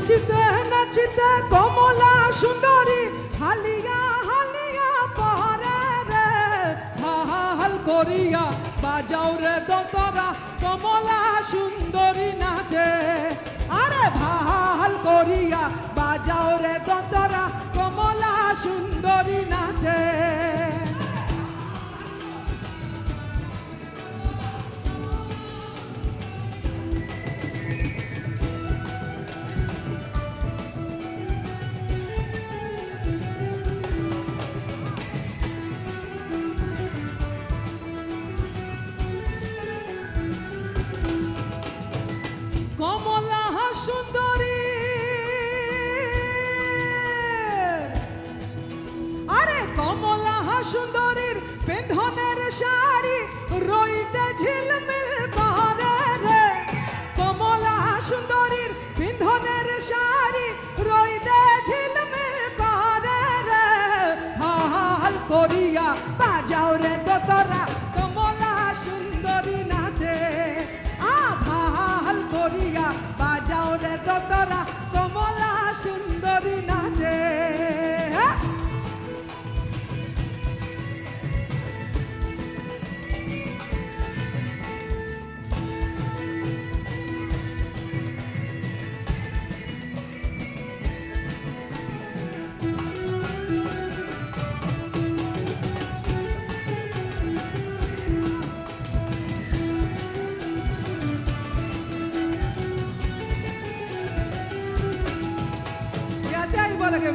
নাচিতে নাচিতে কমলা সুন্দরী হালিয়া হালিয়া পরে রে, হাল করিয়া বাজাও রে দতরা কমলা সুন্দরী নাচে। আরে ভাল করিয়া বাজাও রে দতরা কমলা সুন্দরী নাচে। কমলা সুন্দরী, আরে কমলা সুন্দরীর পেন্ধনের শাড়ি রইতে ঝিলমিল করে রে, কমলা সুন্দরীর পেন্ধনের শাড়ি রইতে ঝিলমিল করে রে, হাল করিয়া বাজাও রে দতরা কমলা সুন্দরী নাচে। ভাল করিয়া বাজাও রে দতরা কমলা সুন্দরী নাচে।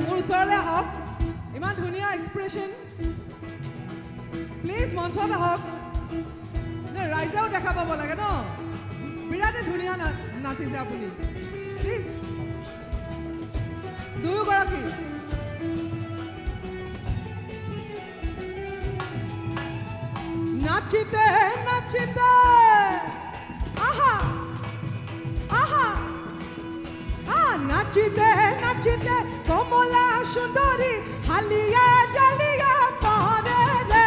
মোৰ ওচৰলৈ আহক, ইমান ধুনীয়া এক্সপ্ৰেছন। প্লিজ মঞ্চত আহক, ৰাইজেও দেখা পাব লাগে ন, বিৰাটেই ধুনীয়া নাচিছে আপুনি। প্লিজ দুয়োগৰাকী নাচিতে নাচিতে আহা আহা নাচিতে নাচিতে কমলা সুন্দরী হালিয়া জালিয়া পরে রে,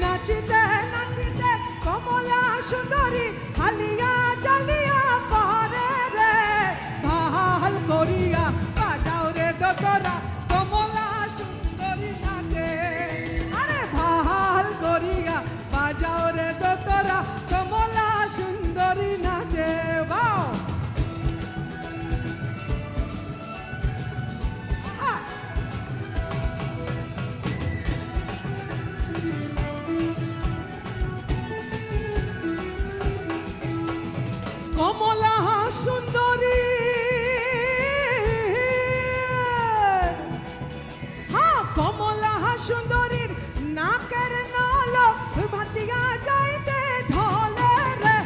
নাচিতে নাচিতে কমলা সুন্দরী হালিয়া জালিয়া পরে রে, ভাল করিয়া বাজাও রে দতরা কমলা সুন্দরী নাচে। আরে ভাল করিয়া বাজাও রে দতরা কমলা সুন্দরী নাচে। বাও কমলা সুন্দরী, কমলা সুন্দরীর নাকের নল ভাতিয়া যাইতে ঢলে রে,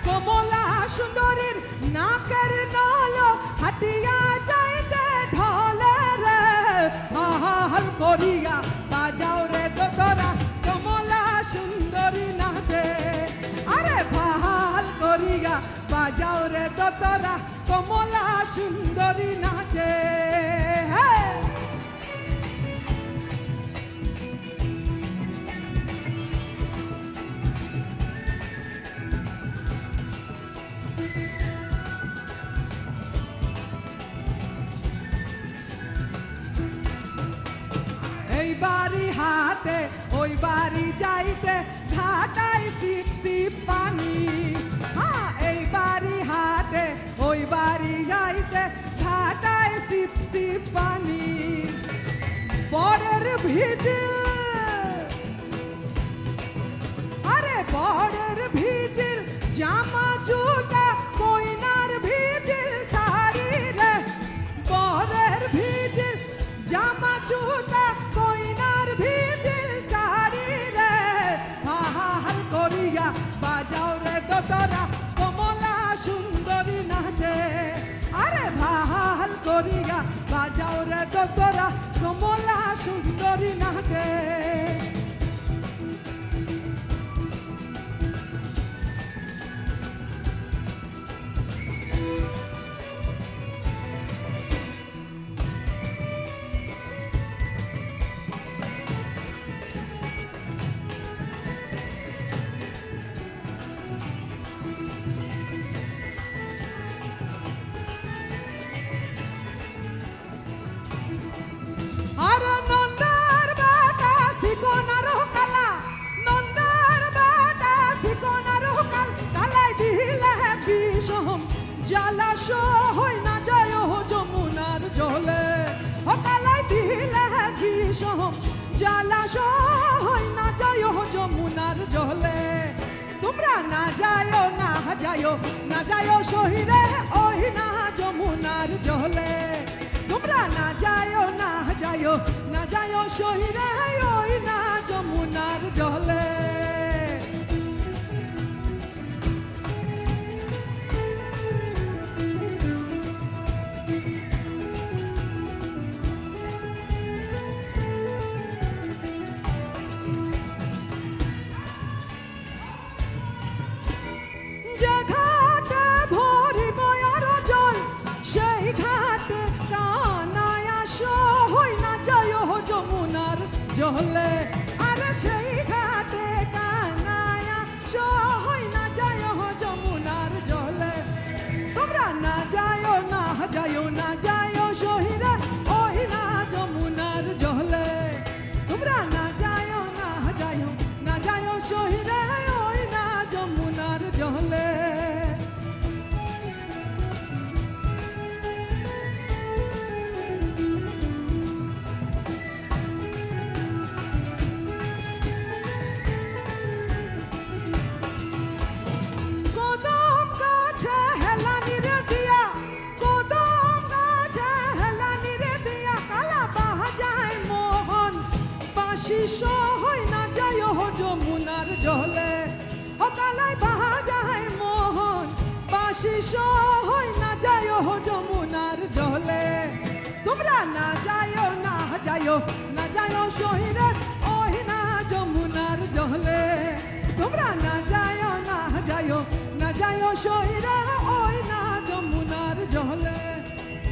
কমলা সুন্দরীর নাকের নল হাতিয়া যাইতে ঢলে রে, ভাল করিয়া বাজাও রে দতরা কমলা সুন্দরী নাচে। আরে ভাল করিয়া বাজাও রে দতরা কমলা সুন্দরী নাচে। এই বাড়ি হাতে ওই বাড়ি যাইতে ঘাটাই সিপ সিপ পানি, এই বাড়ি হাতে ওই বাড়ি যাইতে ঘাটাই সিপ সিপ পানি। বরের ভিজিল, আরে বরের ভিজিল জামা জুতা কইনার ভিজিল শাড়ি রে, বরের ভিজিল জামা জুতা কইনার ভিজিল শাড়ি রে, ভাল করিয়া বাজাও রে দতরা কমলা সুন্দরী নাচে। আরে ভাল করিয়া বাজাও রে দতরা কমলা সুন্দরী নাচে। জলাশয় না যায় যমুনার জলে তোমরা না যায় না যায় শহীদে ওই না যমুনার জলে তোমরা না যায় না যায় শহীদে ওই না যমুনার জলে যে ঘাটে ভরিব আরো জল সেই ঘাটে কানায় আসো হই না যায় যমুনার জলে আরে সেই ঘাটে কানায় আসো হই না যায় যমুনার জলে তোমরা না যায় না যায় শহীদে ওই না যমুনার জলে তোমরা না যায় না যায় শহীদে ওই না যমুনার জলে কদম গাছে হেলানি রে দিয়া কদম গাছে হেলানি রে দিয়া কালা বাজায় মোহন বাঁশি সহই না যায় যমুনার জলে ও কালাই বাজায় মোহন বাঁশি সহই না যায় যমুনার জলে তোমরা না যায় না যায় শহীদে ওই না যমুনার জলে তোমরা না যায় না যায় শহীদে ওই না যমুনার জলে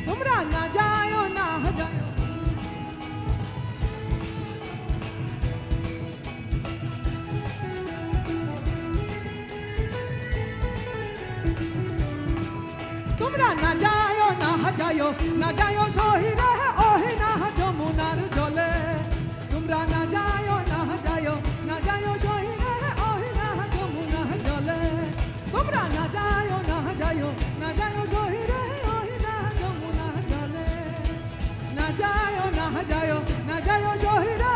তোমরা না যায় তোমরা না যায় না যায় শহীদে ওই না যমুনার জলে তোমরা না যায় না যায় শহীদে ওই না যমুনার জলে তোমরা না যায় না যায় শহীদে ওই না যমুনার জলে না যায় না যায় শহীদে